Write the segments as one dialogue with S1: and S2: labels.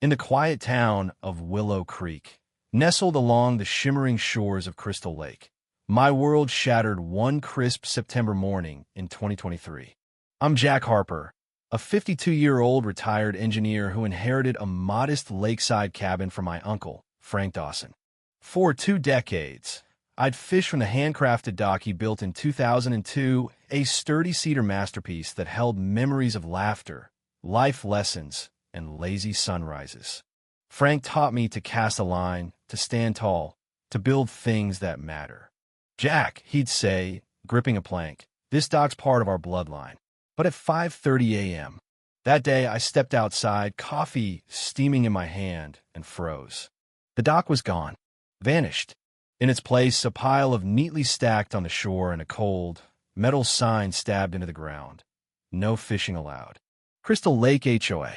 S1: In the quiet town of Willow Creek, nestled along the shimmering shores of Crystal Lake, my world shattered one crisp September morning in 2023. I'm Jack Harper, a 52-year-old retired engineer who inherited a modest lakeside cabin from my uncle, Frank Dawson. For 2 decades, I'd fished from the handcrafted dock he built in 2002, a sturdy cedar masterpiece that held memories of laughter, life lessons, and lazy sunrises. Frank taught me to cast a line, to stand tall, to build things that matter. Jack, he'd say, gripping a plank, this dock's part of our bloodline. But at 5:30 a.m. that day, I stepped outside, coffee steaming in my hand, and froze. The dock was gone, vanished. In its place, a pile of neatly stacked on the shore and a cold, metal sign stabbed into the ground. No fishing allowed. Crystal Lake HOA.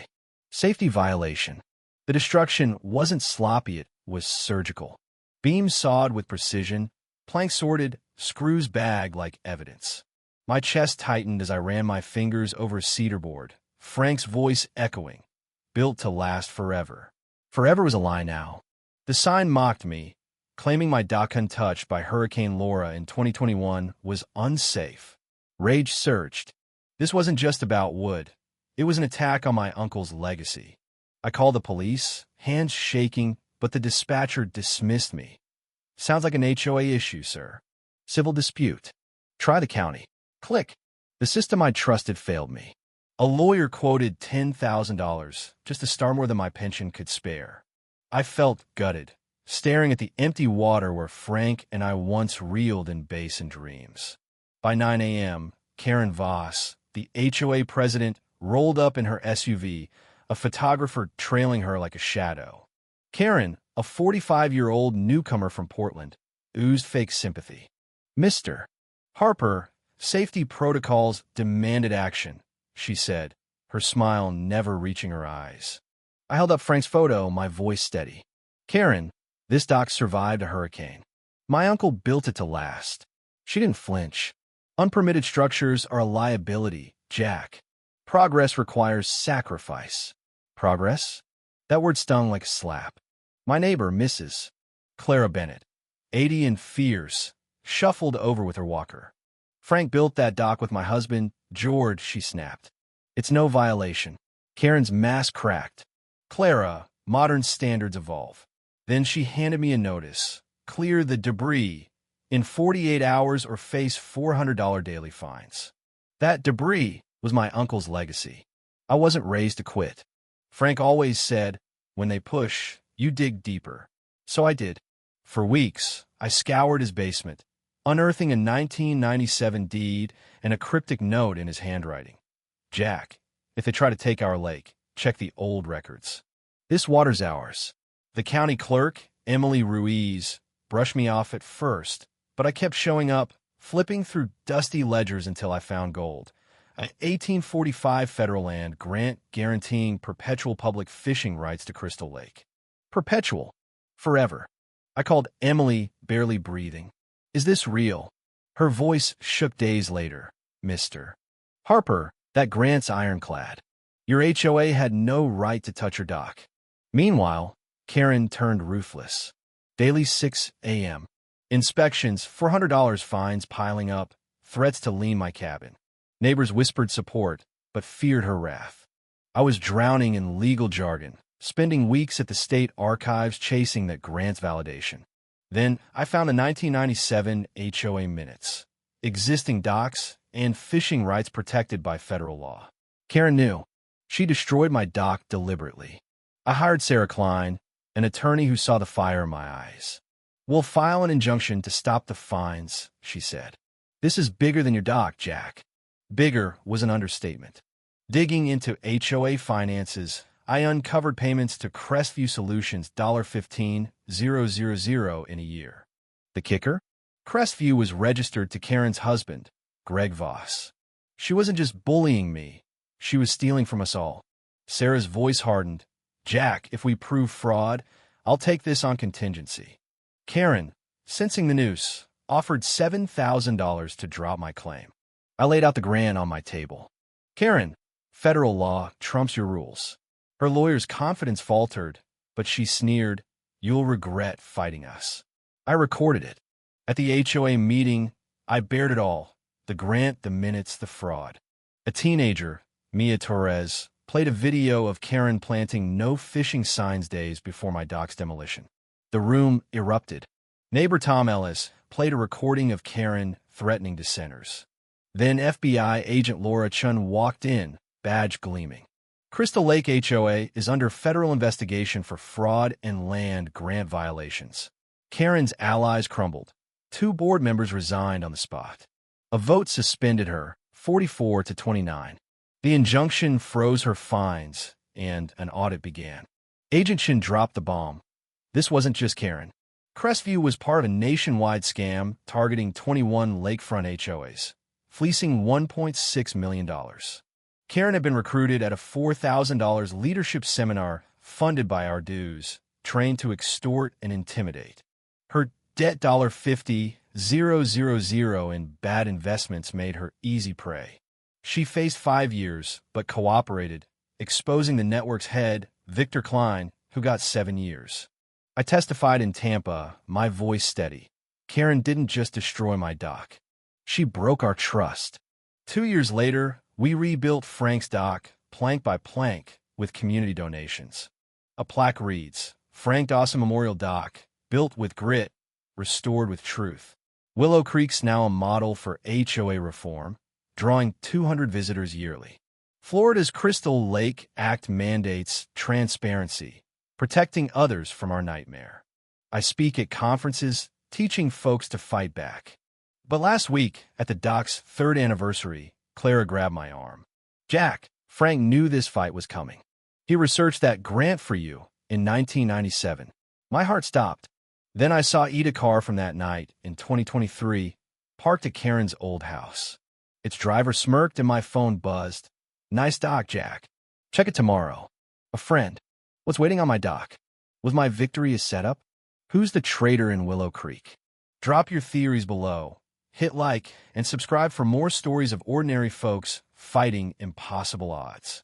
S1: Safety violation. The destruction wasn't sloppy, it was surgical. Beams sawed with precision, planks sorted, screws bagged like evidence. My chest tightened as I ran my fingers over a cedar board, Frank's voice echoing. Built to last forever. Forever was a lie now. The sign mocked me, claiming my dock untouched by Hurricane Laura in 2021 was unsafe. Rage surged. This wasn't just about wood. It was an attack on my uncle's legacy. I called the police, hands shaking, but the dispatcher dismissed me. Sounds like an HOA issue, sir. Civil dispute. Try the county. Click. The system I trusted failed me. A lawyer quoted $10,000, just a star more than my pension could spare. I felt gutted, staring at the empty water where Frank and I once reeled in basin dreams. By 9 a.m., Karen Voss, the HOA president, rolled up in her SUV, a photographer trailing her like a shadow. Karen, a 45-year-old newcomer from Portland, oozed fake sympathy. Mr. Harper, safety protocols demanded action, she said, her smile never reaching her eyes. I held up Frank's photo, my voice steady. Karen, this dock survived a hurricane. My uncle built it to last. She didn't flinch. Unpermitted structures are a liability, Jack. Progress requires sacrifice. Progress? That word stung like a slap. My neighbor, Mrs. Clara Bennett, 80 and fierce, shuffled over with her walker. Frank built that dock with my husband, George, she snapped. It's no violation. Karen's mask cracked. Clara, modern standards evolve. Then she handed me a notice. Clear the debris in 48 hours or face $400 daily fines. That debris was my uncle's legacy. I wasn't raised to quit. Frank always said, when they push, you dig deeper. So I did. For weeks, I scoured his basement, unearthing a 1997 deed and a cryptic note in his handwriting. Jack, if they try to take our lake, check the old records. This water's ours. The county clerk, Emily Ruiz, brushed me off at first, but I kept showing up, flipping through dusty ledgers until I found gold. An 1845 federal land grant guaranteeing perpetual public fishing rights to Crystal Lake. Perpetual. Forever. I called Emily, barely breathing. Is this real? Her voice shook days later. Mr. Harper, that grant's ironclad. Your HOA had no right to touch your dock. Meanwhile, Karen turned ruthless. Daily 6 a.m. Inspections, $400 fines piling up, threats to lien my cabin. Neighbors whispered support, but feared her wrath. I was drowning in legal jargon, spending weeks at the state archives chasing that grant's validation. Then I found the 1997 HOA minutes, existing docks, and fishing rights protected by federal law. Karen knew. She destroyed my dock deliberately. I hired Sarah Klein, an attorney who saw the fire in my eyes. We'll file an injunction to stop the fines, she said. This is bigger than your dock, Jack. Bigger was an understatement. Digging into HOA finances, I uncovered payments to Crestview Solutions $15,000 in a year. The kicker? Crestview was registered to Karen's husband, Greg Voss. She wasn't just bullying me. She was stealing from us all. Sarah's voice hardened. Jack, if we prove fraud, I'll take this on contingency. Karen, sensing the noose, offered $7,000 to drop my claim. I laid out the grant on my table. Karen, federal law trumps your rules. Her lawyer's confidence faltered, but she sneered, "You'll regret fighting us." I recorded it. At the HOA meeting, I bared it all: the grant, the minutes, the fraud. A teenager, Mia Torres, played a video of Karen planting no fishing signs days before my dock's demolition. The room erupted. Neighbor Tom Ellis played a recording of Karen threatening dissenters. Then FBI agent Laura Chun walked in, badge gleaming. Crystal Lake HOA is under federal investigation for fraud and land grant violations. Karen's allies crumbled. 2 board members resigned on the spot. A vote suspended her, 44 to 29. The injunction froze her fines, and an audit began. Agent Chin dropped the bomb. This wasn't just Karen. Crestview was part of a nationwide scam targeting 21 lakefront HOAs, fleecing $1.6 million. Karen had been recruited at a $4,000 leadership seminar funded by our dues, trained to extort and intimidate. Her debt $50,000 in bad investments made her easy prey. She faced 5 years, but cooperated, exposing the network's head, Victor Klein, who got 7 years. I testified in Tampa, my voice steady. Karen didn't just destroy my dock. She broke our trust. 2 years later, we rebuilt Frank's dock, plank by plank, with community donations. A plaque reads, "Frank Dawson Memorial Dock, built with grit, restored with truth." Willow Creek's now a model for HOA reform, drawing 200 visitors yearly. Florida's Crystal Lake Act mandates transparency, protecting others from our nightmare. I speak at conferences, teaching folks to fight back. But last week, at the dock's 3rd anniversary, Clara grabbed my arm. "Jack, Frank knew this fight was coming. He researched that grant for you in 1997. My heart stopped. Then I saw Ida car from that night in 2023, parked at Karen's old house. Its driver smirked and my phone buzzed. "Nice dock, Jack. Check it tomorrow." A friend. What's waiting on my dock? Was my victory a setup? Who's the traitor in Willow Creek? Drop your theories below. Hit like and subscribe for more stories of ordinary folks fighting impossible odds.